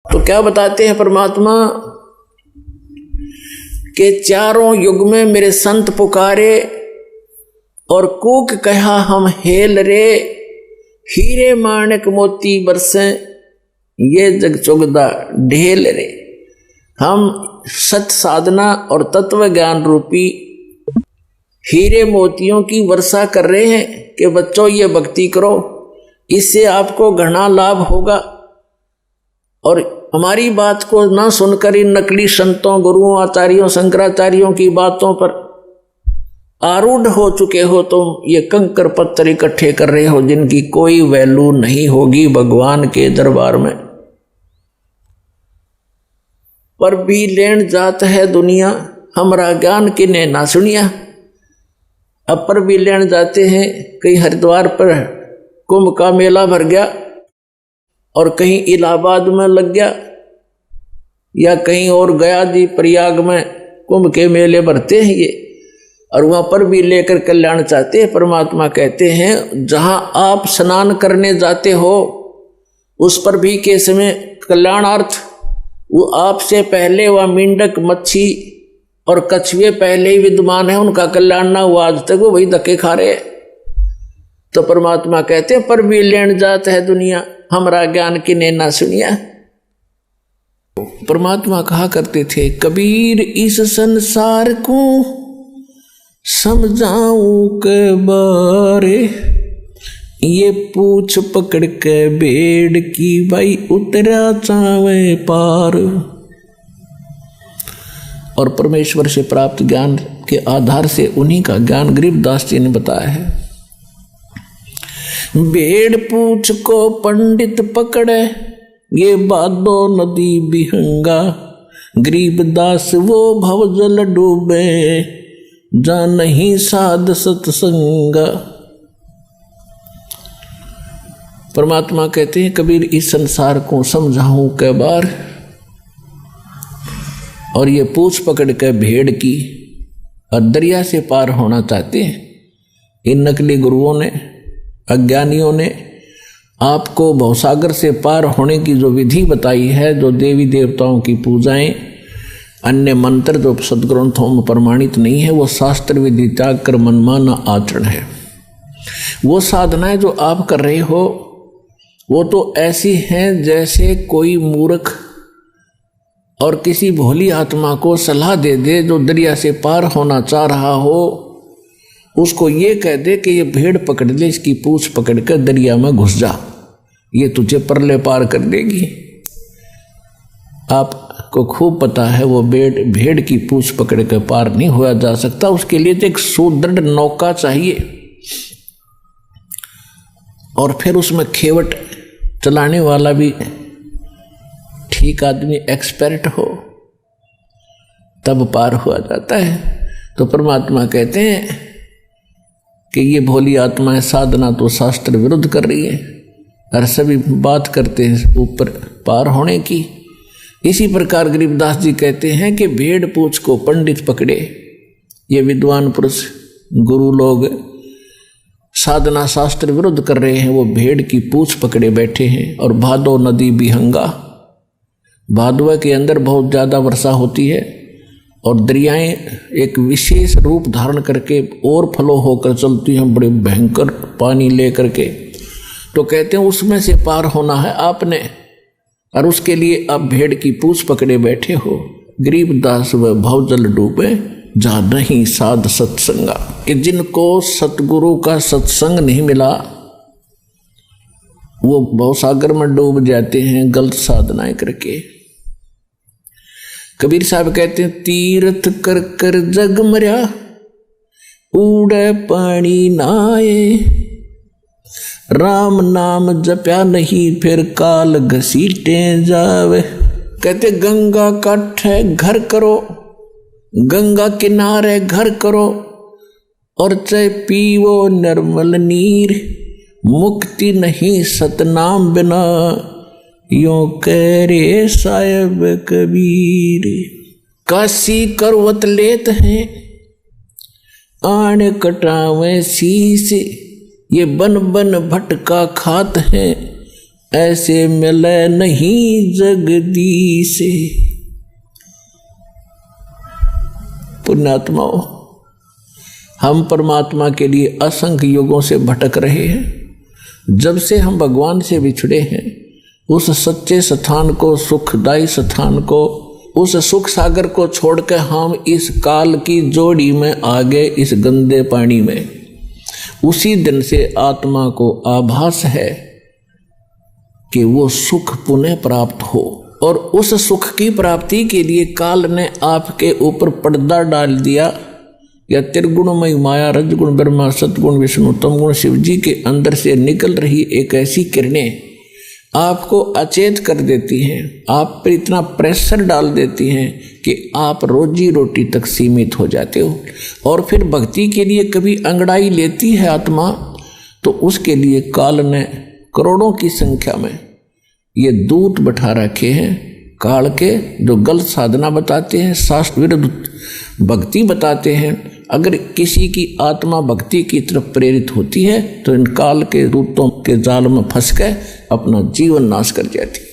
तो क्या बताते हैं परमात्मा के चारों युग में मेरे संत पुकारे और कूक कहा हम हेल रे, हीरे माणक मोती बरसे ये जग चुगदा ढेल रे। हम सत साधना और तत्व ज्ञान रूपी हीरे मोतियों की वर्षा कर रहे हैं कि बच्चों ये भक्ति करो, इससे आपको घना लाभ होगा। और हमारी बात को ना सुनकर इन नकली संतों, गुरुओं, आचार्यों, शंकराचार्यों की बातों पर आरूढ़ हो चुके हो तुम, ये कंकर पत्थर इकट्ठे कर रहे हो जिनकी कोई वैल्यू नहीं होगी भगवान के दरबार में। पर भी लेन जात है दुनिया, हमारा ज्ञान किने ना सुनिया। अब पर भी लेन जाते हैं, कहीं हरिद्वार पर कुंभ का मेला भर गया और कहीं इलाहाबाद में लग गया या कहीं और गया जी प्रयाग में कुंभ के मेले भरते हैं ये, और वहां पर भी लेकर कल्याण चाहते हैं। परमात्मा कहते हैं जहां आप स्नान करने जाते हो उस पर भी के समय कल्याणार्थ वो आपसे पहले वह मेंढक, मच्छी और कछुए पहले ही विद्यमान है, उनका कल्याण ना हुआ आज तक, वो वही धक्के खा रहे। तो परमात्मा कहते हैं पर भी लेन जात है दुनिया, हमारा ज्ञान किने ना सुनिया। परमात्मा कहा करते थे कबीर इस संसार को समझाऊं के बारे, ये पूछ पकड़ के भेड़ की भाई उतरा चावे पार। और परमेश्वर से प्राप्त ज्ञान के आधार से उन्हीं का ज्ञान गरीबदास जी ने बताया है। भेड़ पूछ को पंडित पकड़े, ये बादो नदी बिहंगा, गरीबदास वो भवजल डूबे, जा नहीं साध सत्संगा। परमात्मा कहते हैं कबीर इस संसार को समझाऊं कै बार, और ये पूछ पकड़ के भेड़ की और दरिया से पार होना चाहते हैं। इन नकली गुरुओं ने, अज्ञानियों ने आपको भवसागर से पार होने की जो विधि बताई है, जो देवी देवताओं की पूजाएं, अन्य मंत्र जो सदग्रंथों में प्रमाणित नहीं है, वो शास्त्र विधि त्याग कर मनमाना आचरण है। वो साधनाएं जो आप कर रहे हो वो तो ऐसी हैं जैसे कोई मूर्ख और किसी भोली आत्मा को सलाह दे दे जो दरिया से पार होना चाह रहा हो, उसको ये कह दे कि ये भेड़ पकड़ ले, इसकी पूंछ पकड़ कर दरिया में घुस जा, ये तुझे परले पार कर देगी। आपको खूब पता है वो भेड़ की पूंछ पकड़ कर पार नहीं होया जा सकता। उसके लिए तो एक सुदृढ़ नौका चाहिए और फिर उसमें खेवट चलाने वाला भी ठीक आदमी, एक्सपर्ट हो, तब पार हुआ जाता है। तो परमात्मा कहते हैं कि ये भोली आत्माएं साधना तो शास्त्र विरुद्ध कर रही है और सभी बात करते हैं ऊपर पार होने की। इसी प्रकार गरीबदास जी कहते हैं कि भेड़ पूछ को पंडित पकड़े, ये विद्वान पुरुष गुरु लोग साधना शास्त्र विरुद्ध कर रहे हैं, वो भेड़ की पूंछ पकड़े बैठे हैं। और भादो नदी बिहंगा, भादवा के अंदर बहुत ज़्यादा वर्षा होती है और दरियाएं एक विशेष रूप धारण करके और फ्लो होकर चलती हैं, बड़े भयंकर पानी ले करके। तो कहते हैं उसमें से पार होना है आपने, और उसके लिए आप भेड़ की पूंछ पकड़े बैठे हो। गरीबदास व भवजल डूबे, जा नहीं साध सत्संगा, कि जिनको सतगुरु का सत्संग नहीं मिला वो भवसागर में डूब जाते हैं गलत साधनाएं करके। कबीर साहब कहते हैं तीर्थ कर कर जग मर्या, उड़े पानी नाए, राम नाम जप्या नहीं फिर काल घसीटे जावे। कहते गंगा काठे घर करो, गंगा किनारे घर करो, और चाहे पीवो निर्मल नीर, मुक्ति नहीं सतनाम बिना, यों कह रे साहिब कबीर। काशी करवत लेत हैं, आण कटावे शीस, ये बन बन भटका खात हैं, ऐसे मिले नहीं जगदीश। पुण्यात्माओं, हम परमात्मा के लिए असंख्य युगों से भटक रहे हैं। जब से हम भगवान से बिछड़े हैं, उस सच्चे स्थान को, सुखदायी स्थान को, उस सुख सागर को छोड़कर हम इस काल की जोड़ी में आ गए, इस गंदे पानी में। उसी दिन से आत्मा को आभास है कि वो सुख पुनः प्राप्त हो, और उस सुख की प्राप्ति के लिए काल ने आपके ऊपर पर्दा डाल दिया। या त्रिगुणमय माया, रजगुण ब्रह्मा, सतगुण विष्णु, तमगुण शिव जी के अंदर से निकल रही एक ऐसी किरणें आपको अचेत कर देती हैं, आप पर इतना प्रेशर डाल देती हैं कि आप रोजी रोटी तक सीमित हो जाते हो। और फिर भक्ति के लिए कभी अंगड़ाई लेती है आत्मा, तो उसके लिए काल ने करोड़ों की संख्या में ये दूत बैठा रखे हैं काल के, जो गलत साधना बताते हैं, शास्त्र विरुद्ध भक्ति बताते हैं। अगर किसी की आत्मा भक्ति की तरफ प्रेरित होती है तो इन काल के दूतों के जाल में फंस कर अपना जीवन नाश कर जाती है।